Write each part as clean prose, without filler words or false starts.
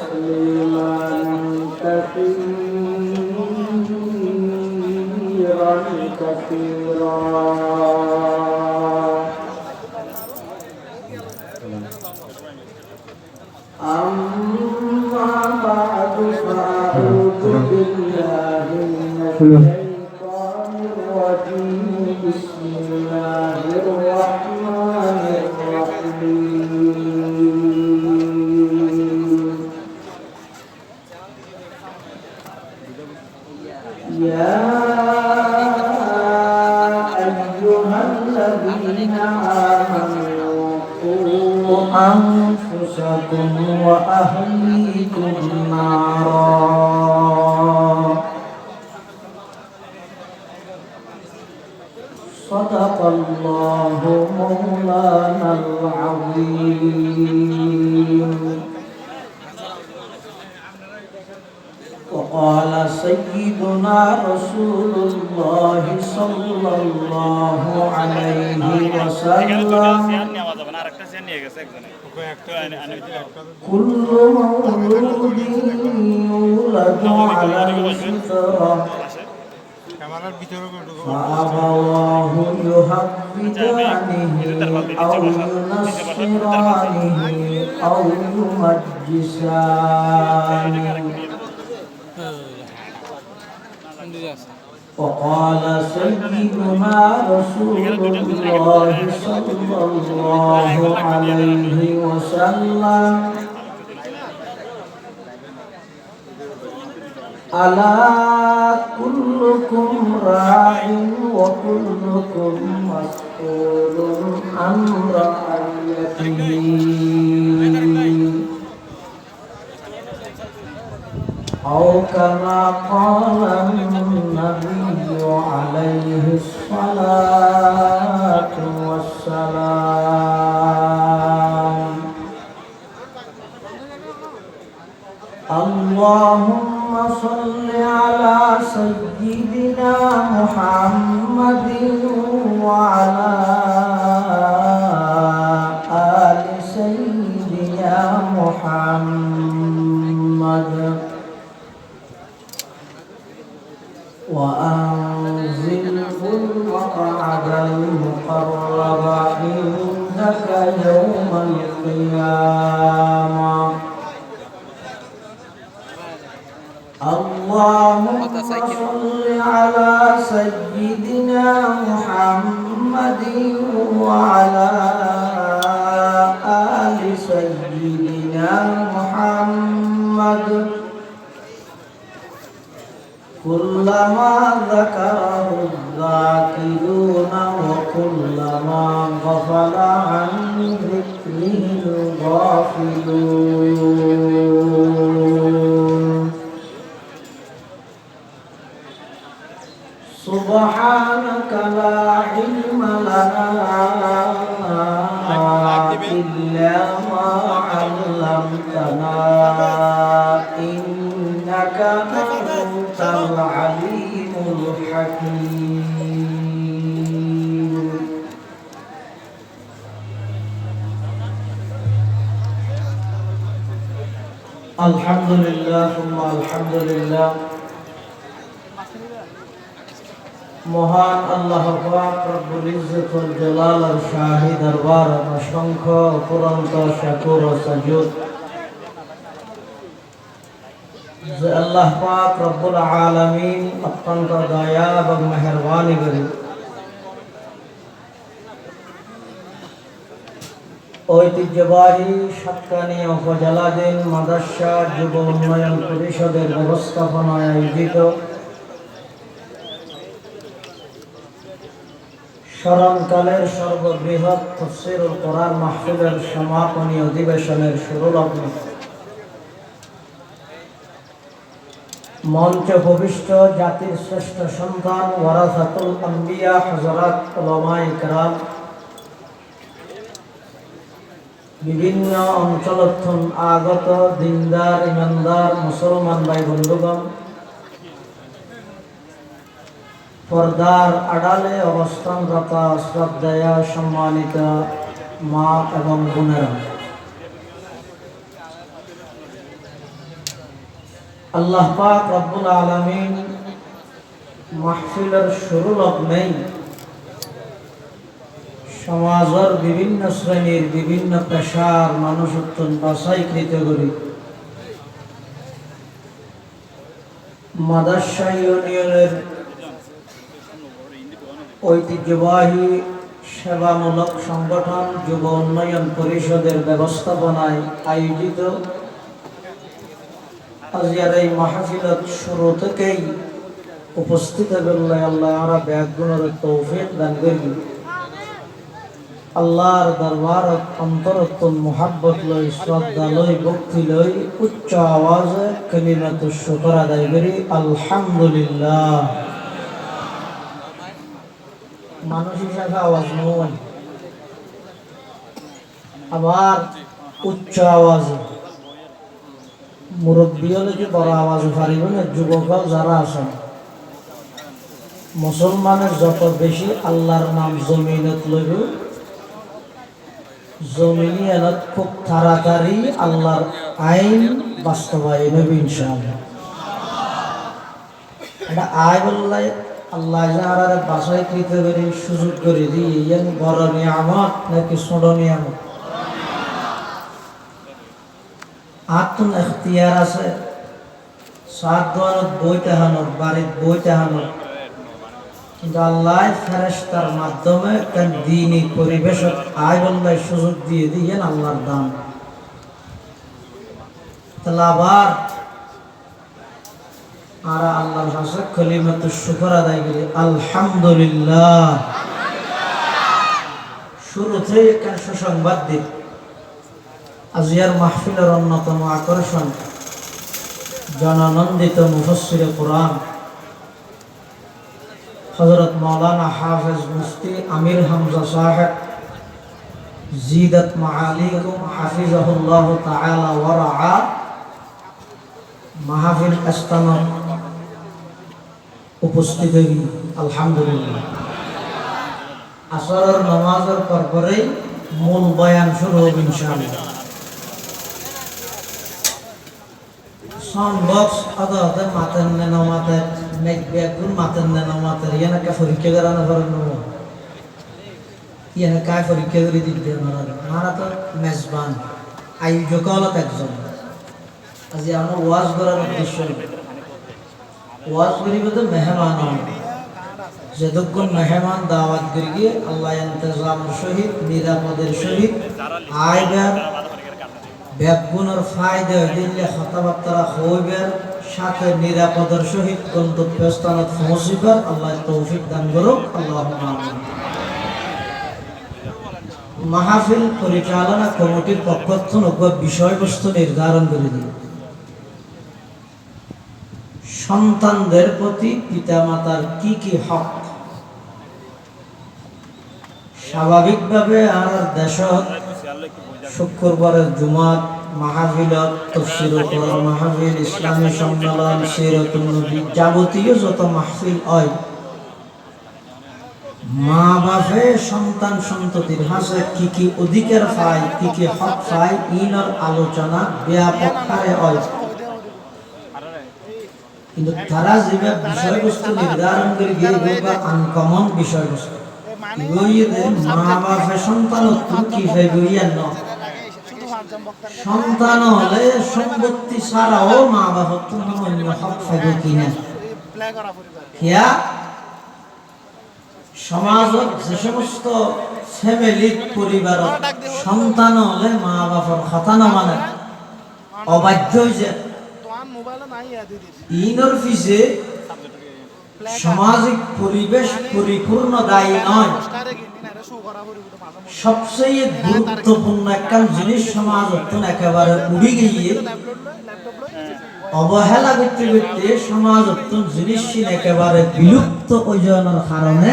تسليما كثيرا كثيرا أما بعد فأعوذ بالله من الشيطان الرجيم بسم الله الرحمن الرحيم يا أيها الذين آمنوا قوا أنفسكم وأهليكم نارا صدق الله مولانا العظيم وقال سيدنا رسول الله صلى الله عليه وسلم كل مولود يولد على الفطرة فأبواه يهودانه أو ينصرانه أو يمجسانه وقال سيدنا رسول الله صلى الله عليه وسلم ألا كلكم راع وكلكم مسؤول عن رعيته أو كما قال النبي عليه الصلاة والسلام اللهم صل على سيدنا محمد وعلى آل سيدنا محمد وأنزله المقعد المقرب عندك يوم القيامة اللهم صل على سيدنا محمد وعلى آل سيدنا محمد كلما ذكره الذاكرون وكلما غفل عن ذكره الغافلون سبحانك لا علم لنا إلا ما علمتنا إنك أنت العليم الحكيم الحمد لله ثم الحمد لله মহান আল্লাহ পাক রব্বুল ইজ্জত ওয়াল জালালের শাহী দরবার অসংখ্য অপরন্ত শাকুর ও সাজুদ যে আল্লাহ পাক রব্বুল আলামিন অত্যন্ত দয়া এবং মেহেরবানি করে ঐতিহ্যবাহী সাতকানিয়া উপজেলাধীন মাদ্রাসা যুব উন্নয়ন পরিষদের ব্যবস্থাপনায় আয়োজিত স্মরণকালের সর্ববৃহৎ তাফসীরুল কোরআন মাহফিলের সমাপনী অধিবেশনের শুরু লগ্ন মঞ্চ ভবিষ্ঠ জাতির শ্রেষ্ঠ সন্তান ওয়ারাসাতুল আম্বিয়া হযরত উলামায়ে কেরাম বিভিন্ন অঞ্চলতন আগত দিনদার ইমানদার মুসলমান ভাই বন্ধুগণ পর্দার আড়ালে অবস্থানরত শ্রদ্ধেয় সম্মানিত মা এবং বোনেরা আল্লাহ পাক রব্বুল আলামিন মাহফিলের শুরু লগ্নেই সমাজের বিভিন্ন শ্রেণীর বিভিন্ন পেশার মানুষ অত্যন্ত বাছাইকৃত করি মাদ্রাসা ইউনিয়নের ঐতিহ্যবাহী সেবামূলক সংগঠন যুব উন্নয়ন পরিষদের ব্যবস্থাপনায় আয়োজিত আজকের এই মাহফিলত শুরু থেকেই উপস্থিত হবেন আল্লাহ আমরা ব্যাগুণের তৌফিক দান করি আল্লাহর দরবারত অন্তরতন মোহাব্বত লই শ্রদ্ধা লই ভক্তি লই উচ্চ আওয়াজে কালিমাতুশ শুকর আদায় করি আলহামদুলিল্লাহ। মানুষ হিসাবে আওয়াজ নয়, আবার উচ্চ আওয়াজে মুরব্বী হলে কি বড় আওয়াজে পারিব না? যুবক যারা আছেন মুসলমানের যত বেশি আল্লাহর নাম জমিনত লইব জমিনিয়ানত খুব তাড়াতাড়ি আল্লাহর আইন বাস্তবায়ন হবে ইনশাআল্লাহ। এটা আয় বললাই আল্লাহ যারা বাসায় কৃত করে সুযোগ করে দিই ইয়ান বড় নিয়ামত নাকি ছোট নিয়ামত? আত্ম এখতিয়ার আছে সাত দোয়ানত বই টাহানোর বাড়ির বই টাহানোর, কিন্তু আল্লাহ ফেরেশতার মাধ্যমে কেন দিনী পরিবেশত আয় বললাই সুযোগ দিয়ে দিয়েন আল্লাহর দান। তাহলে আবার আর আল্লাহর কাছে কালিমাতুশ শুকর আদায় করি আলহামদুলিল্লাহ। শুরুতে একটা সুসংবাদ দিই, আজিয়ার মাহফিলের অন্যতম আকর্ষণ জনানন্দিত মুফাসসিরে কোরআন হযরত মাওলানা হাফেজ মুফতি আমির হামজা সাহেব জিদাত মাআলিকুম হাফিজাহুল্লাহ তাআলা ওয়া রাআ মাহফিল ইস্তামার উপস্থিত হই আলহামদুলিল্লাহ। আসরের নামাজের পরেই মূল বয়ান শুরু হবে ইনশাআল্লাহ। সাউন্ড বক্স আদাতে মাতেন নামাতে নেক বেগুন মাতেন নামাতে ইয়ানা কা পরীক্ষা করানো পারেন না ইয়ানা কা পরীক্ষা করে দিতে মারা তো মেজবান আয়োজক হলো একজন। আজ আমরা ওয়াজ করার উদ্দেশ্য ওয়াজ করিব তো মেহমান যতক্ষণ মেহমান দাওয়াত করি গিয়ে আল্লাহ ইন্তজামের সহিত নিরাপদের সহিত আইবার ব্যাগুনের ফায়দা দিলে কথাবার্তা হইবার সাথে নিরাপদের সহিত গন্তব্যস্থানে পৌঁছিবার আল্লাহ তৌফিক দান করুক আল্লাহুম্মা আমিন। মাহফিল পরিচালনা কমিটির পক্ষ থেকে বিষয়বস্তু নির্ধারণ করে দিই। সন্তানদের প্রতি পিতামাতার কি কি হক? স্বাভাবিকভাবে আর দেশত শুক্রবারের জুমাত মাহফিলত তাফসীরুল কোরআন মাহফিল ইসলামী সম্মেলন সিরাতুন নবী যাবতীয় যত মাহফিল হয় মা বাপে সন্তান সন্ততির হাসে কি কি অধিকার পায় কি কি হক পায় ইনার আলোচনা ব্যাপক হারে হয়, কিন্তু তারা যেভাবে বিষয়বস্তু নির্ধারণ করে গিয়ে বলবা আনকমন বিষয়বস্তু মা বাপে সন্তান কি ফেগুইয়ার ন সন্তান হলে সম্পত্তি ছাড়াও মা বাপ অন্য হক ফেগু কিনা কিয়া সমাজত যে সমস্ত ফ্যামিলি পরিবার সন্তান হলে মা বাপর কথা না মানে অবাধ্য হয়েছে ইনর পিছে সামাজিক পরিবেশ পরিপূর্ণ দায়ী নয়। সবচেয়ে গুরুত্বপূর্ণ একটা জিনিস সমাজ একেবারে উড়ে গিয়ে অবহেলা করতে করতে সমাজ জিনিস একেবারে বিলুপ্ত ওজনের কারণে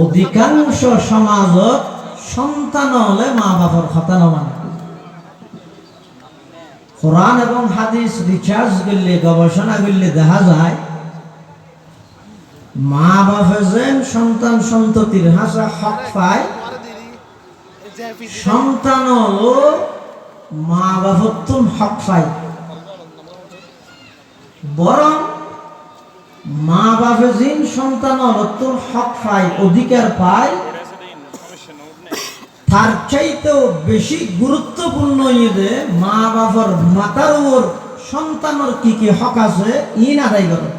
অধিকাংশ সমাজত সন্তান হলে মা বাবার কথা না মানে। কোরআন এবং হাদিস রিসার্চ করলে গবেষণা করলে দেখা যায় মা বাবা যেন সন্তান সন্ততির হাসা হক পায়, সন্তান হলো মা বাবার হক পায়। বরং মা বাপে যিন সন্তান অর্থর হক পায়, অধিকার পায়, তার চাইতেও বেশি গুরুত্বপূর্ণ যে মা বাবার মাতার উপর সন্তানের কি কি হক আছে ইন আদায় করে।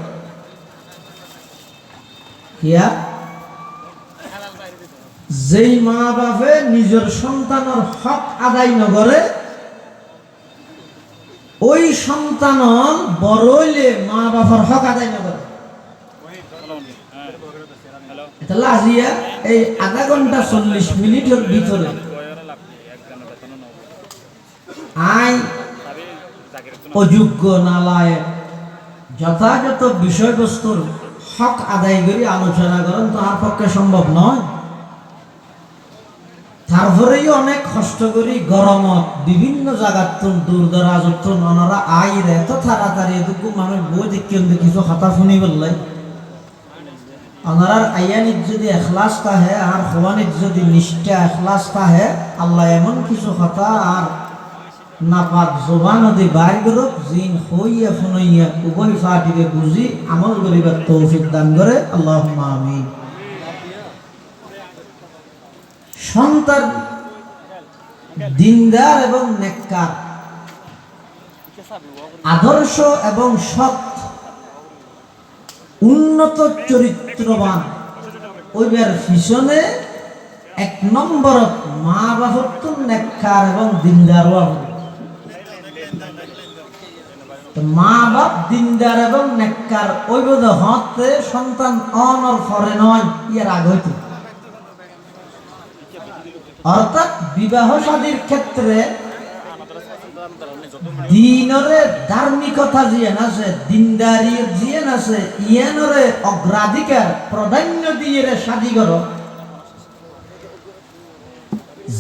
যেই মা বাপে নিজের সন্তানের হক আদায় নকরে, ওই সন্তান বড় হইলে মা বাবার হক আদায় নকরে। আজিয়া এই আধা ঘন্টা 40 মিনিটের ভিতরে আইন অযোগ্য নালায় যথাযথ বিষয়বস্তুর হক আদায় করে আলোচনা করেন তার পক্ষে সম্ভব নয়। তারপরেই অনেক কষ্ট করি গরমত বিভিন্ন জায়গার দূর দরাজ ওনারা আইরে এত তাড়াতাড়ি এটুকু মানুষ বই দেখি কিছু কথা শুনি বললাই ওনার আয়ানিত যদি এখলাস তাহে আর হওয়ানিত যদি নিষ্ঠা এখলাস তাহে আল্লাহ এমন কিছু কথা আর নাপাক জবান দি বাইর করুক জিন হইয়া ফুনইয়া উভয় ফাটিকে বুঝি আমল করিবার তৌফিক দান করে আল্লাহুম্মা আমিন। সন্তান দিনদার এবং নেককার, আদর্শ এবং সৎ, উন্নত চরিত্রবান ওইবার পিছনে 1 নম্বর মা বাবার তো নেককার এবং দিনদার হওয়া। মা বাপ দিনদার এবং নেককার ওই বোধ হতে সন্তান অনর ফরে নয় ইয়ার আগ হইতে। অর্থাৎ বিবাহ শাদীর ক্ষেত্রে দিনরে ধার্মিকতা জিয়ান আছে, দিনদারি জিয়ান আছে, ইয়ানরে অগ্রাধিকার প্রাধান্য দিয়ে শাদী করো।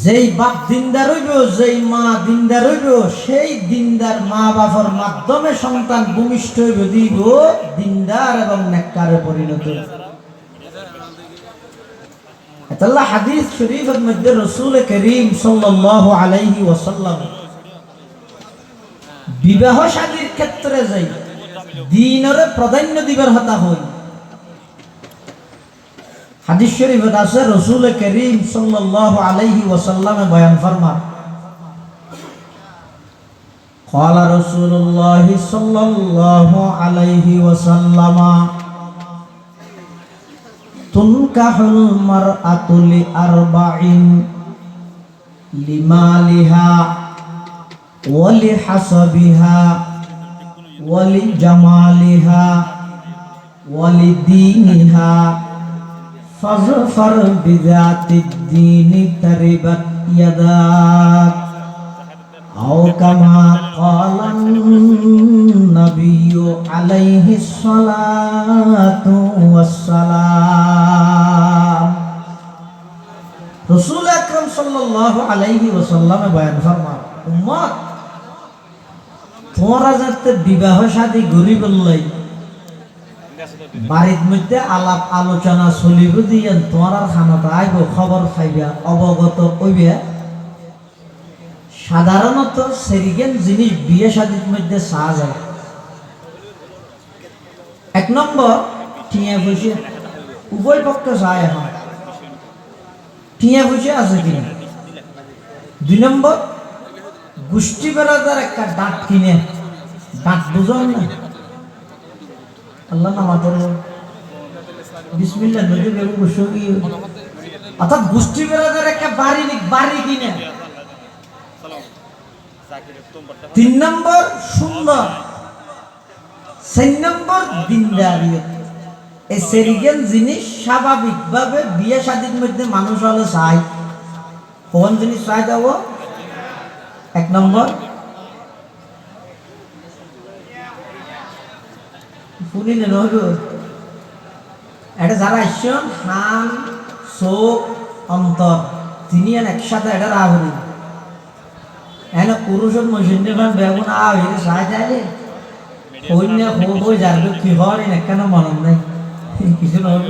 যেই বাপ দিনদার হইব, যেই মা দিনদার হইব, সেই দিনদার মা বাবার মাধ্যমে সন্তান ভূমিষ্ঠ হইব দিব দিনদার এবং নেককারে পরিণত। আল্লাহ হাদিস শরীফের মধ্যে রাসূল করিম সাল্লাল্লাহু আলাইহি ওয়াসাল্লাম বিবাহ শাদীর ক্ষেত্রে যাই দিনরে প্রাধান্য দিবার কথা হই। হাদিস শরীফে আছে রাসূল করিম সাল্লাল্লাহু আলাইহি ওয়াসাল্লাম বয়ান ফরমান, قال رسول الله صلى الله عليه وسلم تنكح المرأة لأربع لمالها ولحسبها ولجمالها ولدينها فاظفر بذات الدين تربت يداك أو كما قال النبي عليه الصلاة والسلام। رسول أكرم صلى الله عليه وسلم বয়ান ফরমান, উম্মত তোমরা যাতে বিবাহ শাদী গরিব লাই বাড়ির মধ্যে আলাপ আলোচনা চলিব দিয়ে তোমার খানাতে আইব, খবর খাইবা, অবগত হইবে। সাধারণত সেরিগেন জিনিস বিয়ে শাদীর মধ্যে চাওয়া যায়। 1 নম্বর টিয়া পয়সা, উভয় পক্ষে চায় এখন টিয়া পয়সা আছে কিনা। 2 নম্বর গোষ্ঠী বেড়াদার একটা দাঁত কিনে, দাঁত বুঝন না আল্লাহ নামাতে বিসমিল্লাহ নদী বেগু বসি, অর্থাৎ গোষ্ঠী বেড়াদার একটা বাড়ি কিনে। 3 নম্বর সুন্দর, 4 নম্বর দিনদারিয়ত। এই সেরিগেন জিনিস স্বাভাবিকভাবে বিয়ে শাদীর মধ্যে মানুষ হলে চাই। কোন জিনিস চাই যাব? 1 নম্বর শুনিলেন এটা যারা আসছেন হান চোখ অন্তর তিনি একসাথে এটা রাহুল এনে পুরুষের মহিলা বেগুন চাই চাইলে সৈন্য হই যার কি হয় কেন মনে নাই কিছু নহল।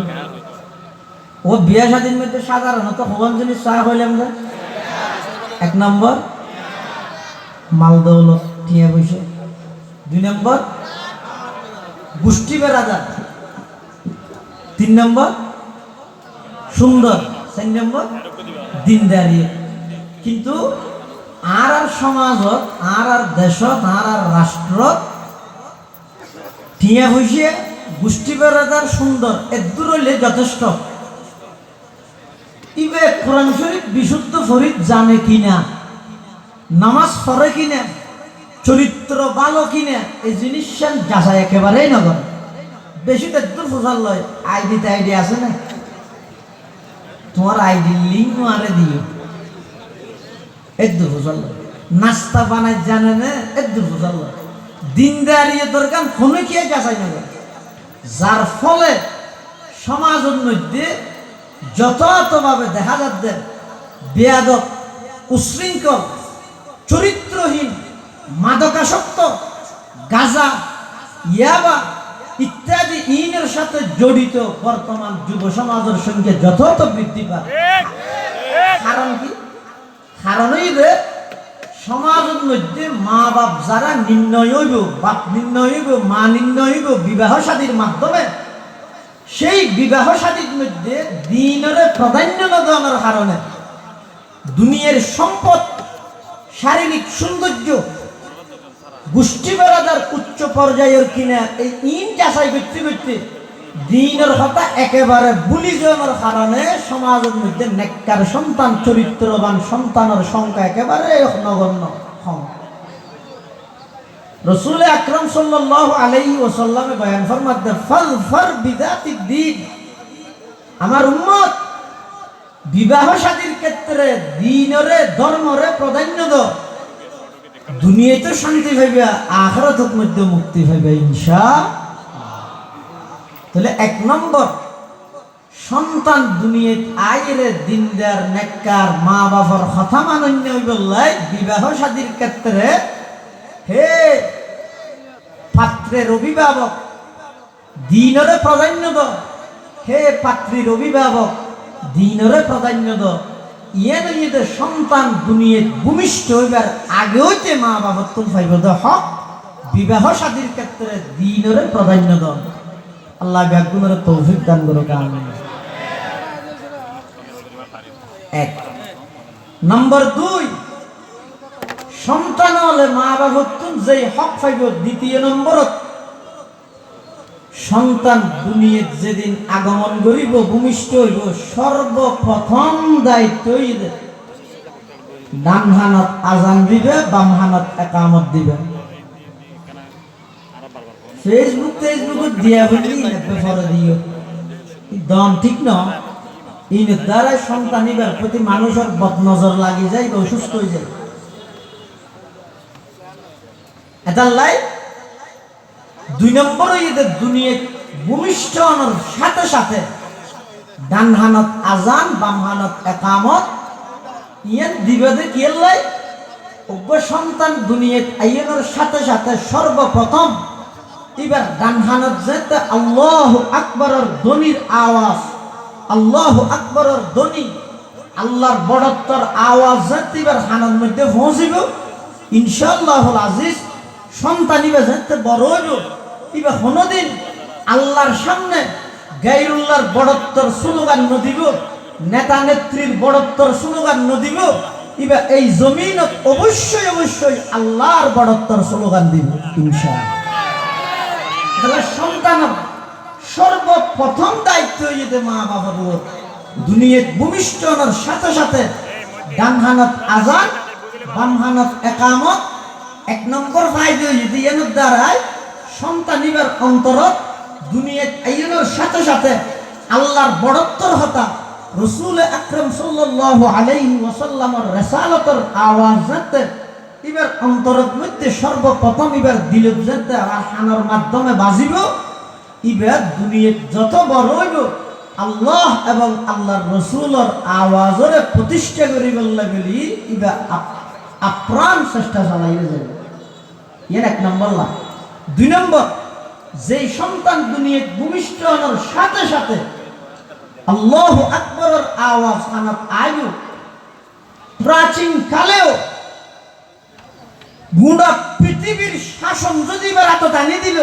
ও বিয়া স্বাধীন মধ্যে সাধারণত হবান জিনিস চা হইলাম না। 1 নম্বর মাল দৌলত টিয়া পয়সা, 2 নম্বর গোষ্ঠী বেড়াদার। 3 নম্বর সুন্দর, 4 নম্বর দিনদারি। কিন্তু আর সমাজত আর দেশত আর রাষ্ট্রত টিয়া হইছে গোষ্ঠী বেড়াদার সুন্দর এদূর হইলে যথেষ্ট। ইবে কোরআন শরীফ বিশুদ্ধ ফরিদ জানে কিনা, নামাজ পড়ে কিনা, চরিত্র ভালো কিনা, এই জিনিস যাচাই একেবারেই নগর। বেশি তো দূর ফসল লয়, আইডি আছে না, তোমার আইডি লিঙ্ক মারে দিও, একদূর ফসল লয়। নাস্তা বানাই জানে না, একদূর ফসল লয়। দিনদারি দরকার ফোনে খেয়ে যাচাই নগর। যার ফলে সমাজের মধ্যে যথাযথভাবে দেখা যাচ্ছে বেয়াদব, উশৃঙ্খল, চরিত্রহীন, মাদকাসক্ত, গাঁজা, ইয়াবা ইত্যাদি ইনের সাথে জড়িত বর্তমান যুব সমাজের সঙ্গে যথাযথ বৃদ্ধি পায়। কারণ কি? কারণ এই যে সমাজের মধ্যে মা বাপ যারা নির্ণয় হইব, বাপ নির্ণয় হইব, মা নির্ণয় হইব বিবাহ শাদীর মাধ্যমে, সেই বিবাহ শাদীর মধ্যে দ্বীনের প্রাধান্য না দেওয়ার কারণে দুনিয়ার সম্পদ, শারীরিক সৌন্দর্য, গোষ্ঠী বেড়াদার উচ্চ পর্যায়ের কিনা এই ইন যাচাই করতে করতে দ্বীনের কথা একেবারে ভুলি যাওয়ার কারণে সমাজের মধ্যে নেককার সন্তান, চরিত্রবান সন্তানের সংখ্যা একেবারে নগণ্য কম। রাসূল আকরাম সাল্লাল্লাহু আলাইহি ওয়াসাল্লামে বয়ান ফরমাতে ফাযফার বিযাতিদ দ্বীন, আমার উম্মত বিবাহ শাদীর ক্ষেত্রে দ্বীনরে ধর্মরে প্রাধান্য দাও, দুনিয়াতে শান্তি পাইবে, আখিরাতের মধ্যে মুক্তি পাইবে ইনশাআল্লাহ। তাহলে 1 নম্বর সন্তান দুনিয়াত আইরে দিনদার নেককার মা বাবার কথা মান্য হইবলাই বিবাহ শাদীর ক্ষেত্রে হে পাত্রের অভিভাবক দ্বীনরে প্রাধান্য দাও, হে পাত্রীর অভিভাবক দ্বীনরে প্রাধান্য দাও। ইয়ে সন্তান দুনিয়াত ভূমিষ্ঠ হইবার আগে হইতে মা বাবার তুল পাইব হক বিবাহ শাদীর ক্ষেত্রে দ্বীনরে প্রাধান্য দাও। আল্লাহ ব্যাগুণের তৌফিক দান করুক, আমিন। 1 নম্বর 2 সন্তান হলে মা বাবার তুল যেই হক পাইব। 2 নম্বরত সন্তান দুনিয়াত যেদিন আগমন করিব, ভূমিষ্ঠ হইব, সর্বপ্রথম দায়িত্ব ডান হানত আজান দিবে, বাম হানত একামত দিবে। ফেসবুক দিয়া বলি ব্যাপারে দিও দম ঠিক না, ইন দ্বারা সন্তান ইবার প্রতি মানুষের বদনজর লাগি যায়, অসুস্থ হয়ে যায়। এটার লাই 2 নম্বর এদের দুনিয়ায় ভূমিষ্ঠ হওয়ার সাথে সাথে ডান হানত আজান, বাম হানত একামত ইয়ান দিবে। কি লাই অজ্ঞ সন্তান দুনিয়ায় আইনের সাথে সাথে সর্বপ্রথম এবার ডান হানত যেতে আল্লাহু আকবরের ধ্বনির আওয়াজ, আল্লাহু আকবরের ধ্বনি, আল্লাহর বড়ত্বর আওয়াজ যেতে এবার হানার মধ্যে পৌঁছিব ইনশাআল্লাহুল আজিজ। সন্তান ইবা যেতে বড় হইব, ইবা কোনদিন আল্লাহর সামনে গায়রুল্লাহর বড়ত্বর স্লোগান নদিব, নেতা নেত্রীর বড়ত্বর স্লোগান নদিব, ইবা এই জমিনত অবশ্যই অবশ্যই আল্লাহর বড়ত্বর স্লোগান দিব ইনশাআল্লাহ। তাহলে সন্তানের সর্বপ্রথম দায়িত্ব হইতে মা বাবার উপর দুনিয়াত ভূমিষ্ঠ হওয়ার সাথে সাথে ডান হানত আজান, বাম হানত একামত। 1 নম্বর ফায়দা হইতে এর দ্বারাই সন্তান ইবার অন্তরত দুনিয়াত আইনের সাথে সাথে আল্লাহর বড়ত্বর হতা, রাসূল আকরাম সাল্লাল্লাহু আলাইহি ওয়াসাল্লামের রিসালাতের আওয়াজ যাতে এবার অন্তরের মধ্যে সর্বপ্রথম এবার দিলত যাতে আরহানের মাধ্যমে বাজিব। এবার দুনিয়াত যত বড় হইব আল্লাহ এবং আল্লাহর রাসূলের আওয়াজরে প্রতিষ্ঠা করিবার লাগি এবার আপ্রাণ চেষ্টা চালাইয়া যাবে। এর 1 নম্বর লাভ। 2 নম্বর যেই সন্তান দুনিয়াত ভূমিষ্ঠ হওয়ার সাথে সাথে আল্লাহু আকবরের আওয়াজ কানাত আয়ু, প্রাচীন কালেও গোটা পৃথিবীর শাসন যদি এবার এত টানি দিল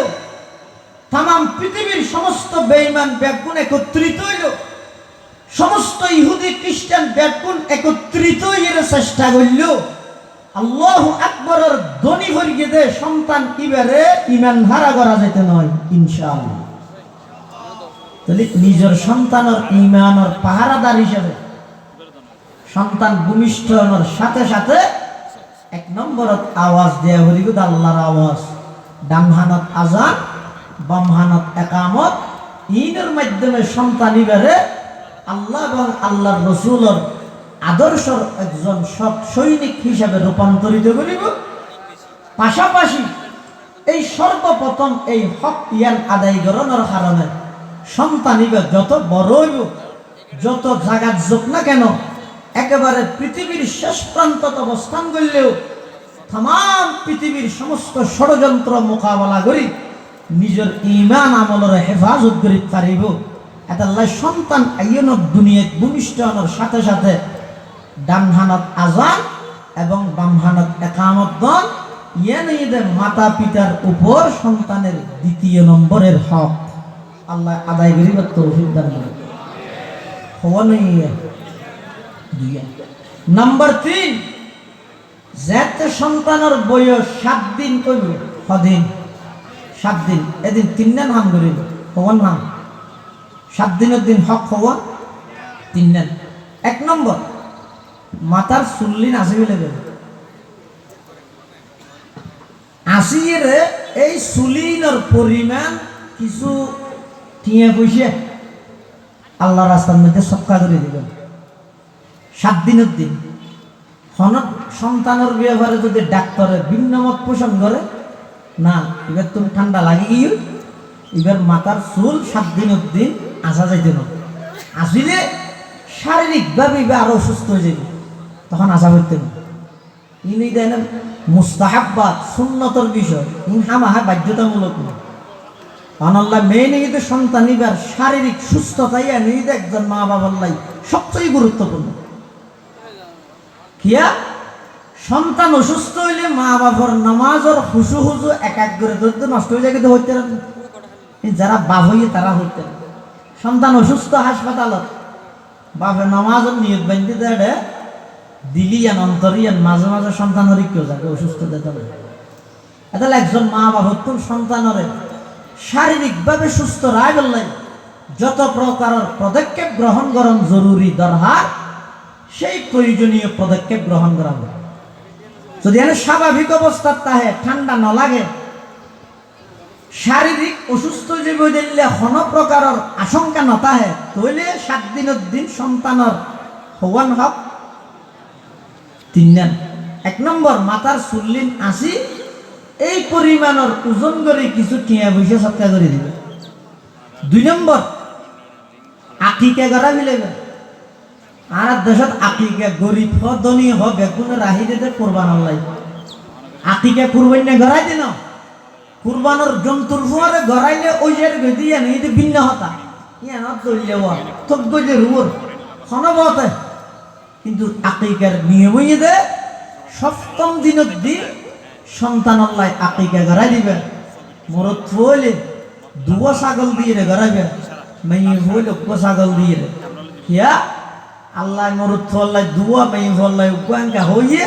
তাম পৃথিবীর সমস্ত বেঈমান ব্যাকুণ একত্রিত হইল, সমস্ত ইহুদি খ্রিস্টান ব্যাকুণ একত্রিত হইয়ে চেষ্টা করল আল্লাহু আকবরের ধ্বনি ভরিয়ে দে সন্তান ইবারে ইমান হারা করা যেতে নয় ইনশাআল্লাহ। তাহলে নিজের সন্তানের ইমানের পাহারাদার হিসেবে সন্তান ভূমিষ্ঠ হওয়ার সাথে সাথে এক নম্বরত আওয়াজ দেয়া হইব আল্লাহর আওয়াজ, ডান হানত আযান বাম হানত একামত, ইনের মাধ্যমে সন্তান ইবারে আল্লাহ এবং আল্লাহর রাসূলের আদর্শের একজন সৎ সৈনিক হিসেবে রূপান্তরিত করিব। পাশাপাশি এই সর্বপ্রথম এই হক ইয়ান আদায় করানোর কারণে সন্তান ইবার যত বড় হইব, যত জায়গাত যোগ না কেন, একেবারে পৃথিবীর শেষ প্রান্তত অবস্থান করলেও তাম পৃথিবীর সমস্ত ষড়যন্ত্র মোকাবেলা করি নিজের ঈমান আমলের হেফাজত করি পারিব। এটাল্লাই সন্তান আইয়নত দুনিয়াত ভূমিষ্ঠ হওয়ার সাথে সাথে ডান হানত আযান এবং বাম হানত একামত দন ইয়ানে মাতা পিতার উপর সন্তানের দ্বিতীয় নম্বরের হক আল্লাহ আদায় করিবার তৌফিক দান করেন। নাম্বার 3, যাতে সন্তানের বয়স 7 দিন কইব, কদিন 7 দিন, এদিন 3 দিন হাম করিব হওয়ান হাম 7 দিনের দিন হক হওয়া 3 দিন। 1 নম্বর মাতার চুল্লিন আসিবি লাগে, আসিয়ে এই চুলিনের পরিমাণ কিছু টিয়া পয়সা আল্লাহ রাস্তার মধ্যে সৎকা করে দিবেন 7 দিনের দিন। হনত সন্তানের ব্যাপারে যদি ডাক্তারে ভিন্নমত পোষণ করে না, এবার তুমি ঠান্ডা লাগে গিয়ে এবার মাথার চুল 7 দিনের দিন আসা যাইতে না, আসিলে শারীরিকভাবে আরো অসুস্থ হয়ে যাবে, তখন আসা করতে না। ইনি দেন মুস্তাহাব্বাত সুন্নতর বিষয়, হামাহা বাধ্যতামূলক না। আল্লাহ মেয়ে কিন্তু সন্তান এবার শারীরিক সুস্থতাই নিজে একজন মা বাবার লাই সবচেয়ে গুরুত্বপূর্ণ। কিয়া সন্তান অসুস্থ হইলে মা বাবার নামাজের হুসু হুজু এক এক করে ধরতে নষ্ট হয়ে যায়, কিন্তু হইতে যারা বাপ হইয়ে তারা হইতে। সন্তান অসুস্থ হাসপাতালত বাপে নামাজের নিয়ত বাঁধতে দেয় দিলিয়ান অন্তরিয়ান মাঝে মাঝে সন্তানের কেউ যাকে অসুস্থ দিতে হবে। এটা একজন মা বাবা তোর সন্তানের শারীরিকভাবে সুস্থ রায় বললেন যত প্রকারের পদক্ষেপ গ্রহণ করেন জরুরি দরকার, সেই প্রয়োজনীয় পদক্ষেপ গ্রহণ করা হবে। যদি এনে স্বাভাবিক অবস্থা তাহে ঠান্ডা না লাগে, শারীরিক অসুস্থ জীবন দিলে কোনো প্রকারের আশঙ্কা না তাহে, তাহলে 7 দিনের দিন সন্তানের হওয়ান হক 3 দিন। 1 নম্বর মাথার চুল্লিন আসি এই পরিমাণের ওজন করে কিছু টিয়া পয়সা সৎকার করে দিবে। 2 নম্বর আকিকা করা মিলেবে। আর দেশত আকিকা গরিব ধনী হবে কোনো রাহি দিতে কোরবান আল্লাহ আকিকা কুরবান গড়াই দিন, কুরবানের জন্তুর ফুয়ারে গড়াইলে ওই যে দিয়ে নেই ভিন্ন হতা ইয়ান দলিয়ে তোর গজে রুর হনবতে, কিন্তু আকিকার নিয়মই দে 7ম দিনের দিন সন্তান আল্লাহ আকিকা গড়াই দিবে। মরত হইলে 2 ছাগল দিয়ে গড়াইবে, মেয়ে হইলে ছাগল দিয়ে কিয়া আল্লাহ মরত আল্লাহ 2 মেয়ে আল্লাহ উপাঙ্কা হইয়ে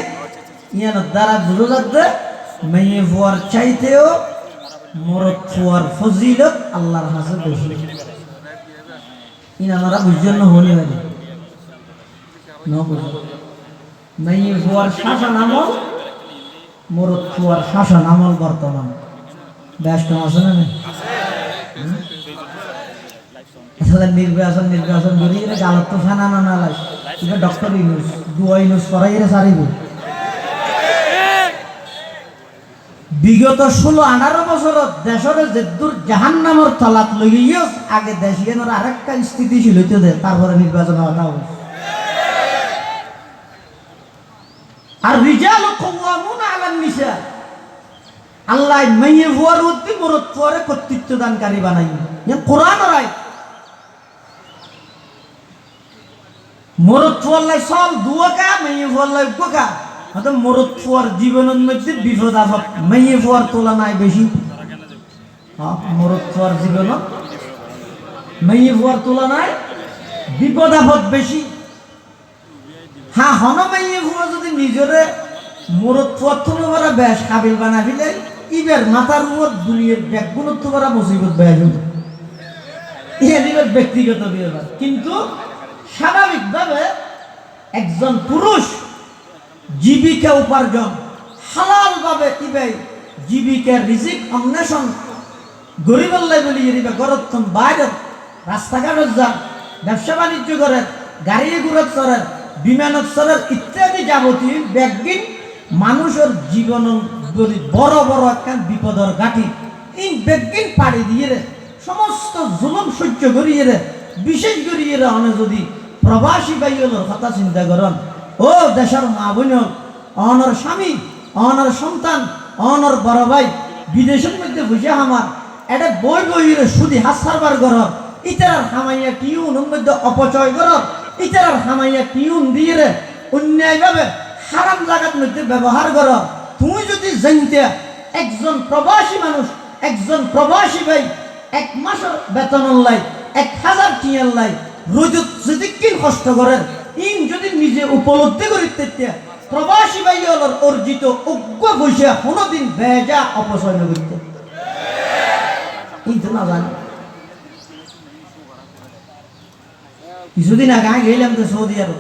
ইয়ান দ্বারা বুঝো যাচ্ছে মেয়ে ফুয়ার চাইতেও মরত ফুয়ার ফজিলত আল্লাহর কাছে বেশি। ইনারা বুঝছেন হলি হয় না, মেয়ে ফুয়ার শাসন আমল মরত ফুয়ার শাসন আমল বর্তমান ব্যস্ত আছে না নির্বাচন করি গালত তো ফানা না লাগে ডক্টর ইউনুস 2 ইউনুস করাই সারিব। বিগত 16-18 বছরত দেশের যে দূর জাহান্নামের তলাত লইয়া আগে দেশিয়ানোর আরেকটা স্থিতিশীল হইতে দেয়, তারপরে নির্বাচন হওয়া হবে। আর রিজাল কওয়ামুনা আলান নিসা, আল্লাহ মেয়ে ফুয়ার উদ্দি মরদ ফুয়ারে কর্তৃত্ব দানকারী বানাই। কোরআন রায় মরদ ফুয়াল্লাই সব দুয়াকা মেয়ে ফুয়াল্লাই গোকা, হয়তো মরদ ফুয়ার জীবনের মধ্যে বিপদ আপদ মেয়ে ফুয়ার তুলনায় বেশি। মরদ তোয়ার জীবন মেয়ে হওয়ার তুলনায় বিপদ আপদ বেশি। হ্যাঁ হন মেয়ে হওয়া যদি নিজরে মরদ তোয়ার তুলনা বেশ কাবিল বানা ফেলে ইবের মাথার উপর দুনিয়ার ব্যাগগুলোর তো করা মুসিবত বেশ ইহাদিবের ব্যক্তিগত ব্যাপার। কিন্তু স্বাভাবিকভাবে একজন পুরুষ জীবিকা উপার্জন হালাল ভাবে ইবে জীবিকা রিজিক অন্বেষণ গরিবাল্লাই বলি এরিবে গরত্তম বাইরে রাস্তাঘাটত যান, ব্যবসা বাণিজ্য করেন, গাড়ি ঘুরত চড়েন, বিমানত চড়েন ইত্যাদি যাবতীয় ব্যাগিন মানুষের জীবন বড় বড় একখান বিপদর ঘাটি এই ব্যাগিন পাড়ি দিয়ে সমস্ত জুলুম সহ্য করিয়ে বিশেষ করিয়ে অনে যদি প্রবাসী বাইয়ের কথা চিন্তা করেন, ও দেশের মা বোন অনর স্বামী অনর সন্তান অনর বড় ভাই বিদেশের মধ্যে বুঝে আমার এটা বই বইয়ের শুধু হাত সারবার কর ইতার হামাইয়া টিউনের মধ্যে অপচয় কর ইতার হামাইয়া টিউন দিয়ে অন্যায়ভাবে হারাম জায়গার মধ্যে ব্যবহার কর। তুমি যদি জানতে একজন প্রবাসী মানুষ একজন প্রবাসী ভাই এক মাসের বেতন লাই 1000 টিয়ার লাই রোজত যদি কি কষ্ট করেন ইন যদি নিজে উপলব্ধি করিতে প্রবাসী ভাই অর্জিত অজ্ঞ বসে কোনোদিন বেজা অপচয় করতে কিন্তু না জানি। কিছুদিন আগে গেলাম তো সৌদি আরব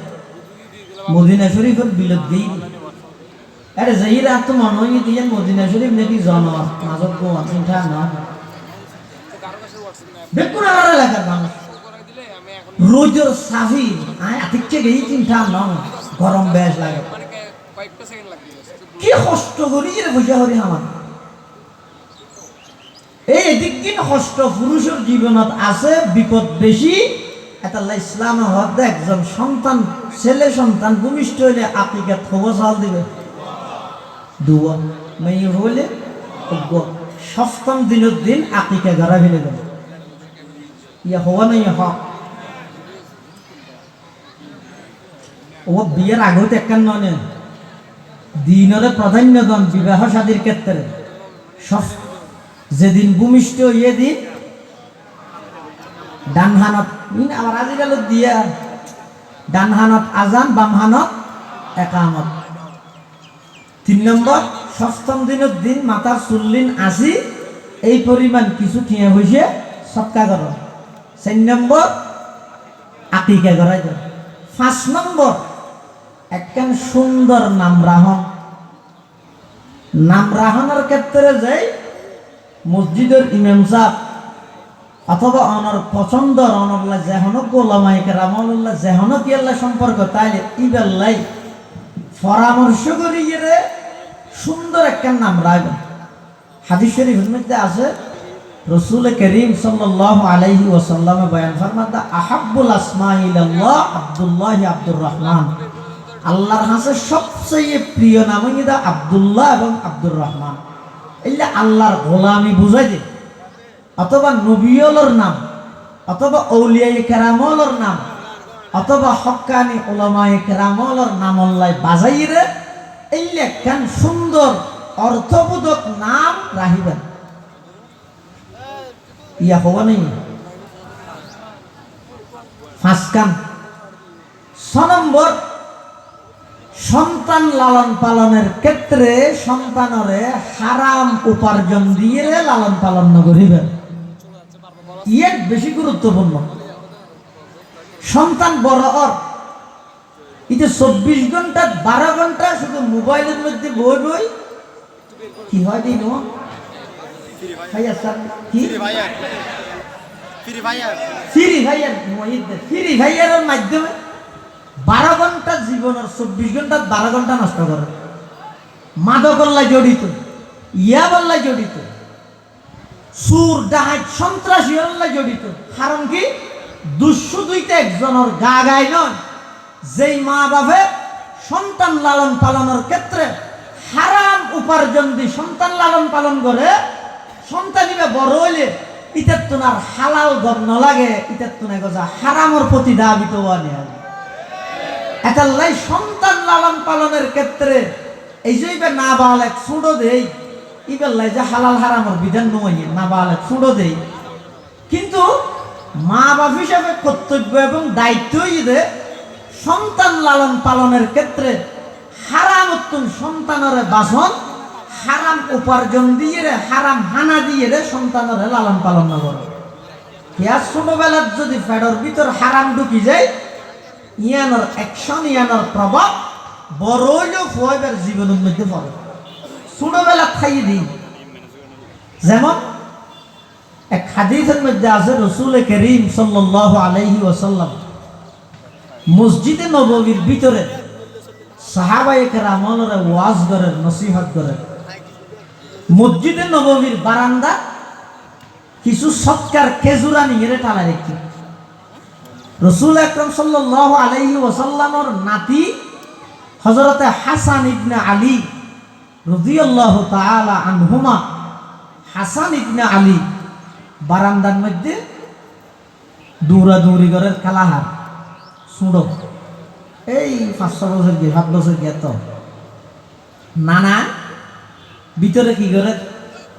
মদিনা শরীফের বিলত গেই আরে যাই রাত তো মনে হয় দিয়ে মদিনা শরীফ নাকি জানোয়ার মাজত গোয়া চিন্তা না দেখুন আমার এলাকার মানুষ রোজের সাফি আতিককে গেই চিন্তা না গরম বেশ লাগে কি কষ্ট করি বুঝা করি আমার এই এদিক দিন কষ্ট পুরুষের জীবনত আছে বিপদ বেশি। এটা ইসলাম হতে একজন সন্তান ছেলে সন্তান ভূমিষ্ঠ হইলে আকিকা খবর চাল দিবে দুয়া মেয়ে হইলে সপ্তম দিনের দিন আকিকা গড়া ফেলে দেবে ইয়া হওয়া নাই হক ও বিয়ের আগত একখান নয় দিনরে প্রাধান্য দেন বিবাহ শাদীর ক্ষেত্রে যেদিন ভূমিষ্ঠ ইয়ে দিন ডান হানত আবার আজিকাল দিয়া ডান হানত আজান বাম হানত একামত। 3 নম্বর সপ্তম দিনের দিন মাথার চুল্লিন আসি এই পরিমাণ কিছু ঠিয়া হয়েছে সৎকা কর। 4 নম্বর আকিকা করাই দেন। 5 নম্বর একখান সুন্দর নাম রাহনের ক্ষেত্রে যাই মসজিদের ইমাম সাহেব অথবা অনর পছন্দর অনরলা যেহনো গোলামাই কেরামুল্লাহ যেহনো কি আল্লাহ সম্পর্ক তাইলে ইবেল্লাই পরামর্শ করি রে সুন্দর একটা নাম রাখবেন। হাদিস শরীফের মধ্যে আছে রাসূল করিম সাল্লাল্লাহু আলাইহি ওয়াসাল্লাম বয়ান ফরমাতা আহাব্বুল আসমাই ইলাল্লাহ আব্দুল্লাহ আব্দুর রহমান আল্লাহর কাছে সবচেয়ে প্রিয় নাম হইদা আব্দুল্লাহ এবং আব্দুর রহমান। এইলে আল্লাহর গোলামি বুঝাই দে অথবা নবিয়লর নাম অথবা আউলিয়ায়ে কেরামলর নাম অথবা হক্কানি উলামায়ে কেরামলর নাম আল্লাহ বাজাইরে এইলে একখান সুন্দর অর্থবোধক নাম রাখিবেন ইয়া হওয়া নেই। 5 কাম। 6 নম্বর সন্তান লালন পালনের ক্ষেত্রে সন্তানরে হারাম উপার্জন দিয়ে লালন পালন করিবেন ইয়ে বেশি গুরুত্বপূর্ণ। সন্তান বড় এটা 24 ঘন্টা 12 ঘন্টা শুধু মোবাইলের মধ্যে বই কি হয় দিন ফ্রি ফায়ারের মাধ্যমে 12 ঘন্টা জীবনের 24 ঘন্টা 12 ঘন্টা নষ্ট করে মাদকল্লায় জড়িত ইয়াবল্লায় জড়িত সুর ডাহাত সন্ত্রাসী হল্লায় জড়িত। কারণ কি দুঃশুদ্ধইতে একজনের গা গায় নয় যেই মা বাপে সন্তান লালন পালনের ক্ষেত্রে হারাম উপার্জন দিয়ে সন্তান লালন পালন করে সন্তানিবে বড় হইলে ইতার তো আর হালাল গণ্য লাগে ইতার তো না গজা হারামর প্রতি দাবিত হওয়া নেই। এটাল্লাই সন্তান লালন পালনের ক্ষেত্রে এই যে না বালেক ছোট দেই ইবেল্লাই যে হালাল হারামর বিধান নয় না বালে ফুড়ো দেই, কিন্তু মা বাপ হিসাবে কর্তব্য এবং দায়িত্বই যে সন্তান লালন পালনের ক্ষেত্রে হারাম উত্তম সন্তানের বাসন হারাম উপার্জন দিয়ে রে হারাম হানা দিয়ে রে সন্তানের লালন পালন না করে। ইয়া ছোটবেলার যদি ফেডর ভিতর হারাম ঢুকি যায়, ইয়ানোর অ্যাকশন ইয়ানোর প্রভাব বড় হইলেও ফুয়াইবার জীবনের মধ্যে পড়ে। ছোটবেলা খাইয়ে দিই, যেমন এক হাদিসের মধ্যে আছে রাসূল করিম সাল্লাল্লাহু আলাইহি ওয়াসাল্লাম মসজিদে নববীর ভিতরে সাহাবায়ে কেরামরা ওয়াজ করেন, নসিহত করেন। মসজিদে নববীর বারান্দা কিছু সৎকার খেজুরা নিয়ে টালা রেখে রাসূল আকরাম সাল্লাল্লাহু আলাইহি ওয়াসাল্লামের নাতি হযরতে হাসান ইবনে আলী রাদিয়াল্লাহু তাআলা আনহুমা, হাসান ইবনে আলী বারান্দার মধ্যে দৌড়াদৌড়ি করে খেলাহার শুনো, এই 5-6 বছর গিয়ে 7 বছর গিয়ে তো নানা ভিতরে কি করে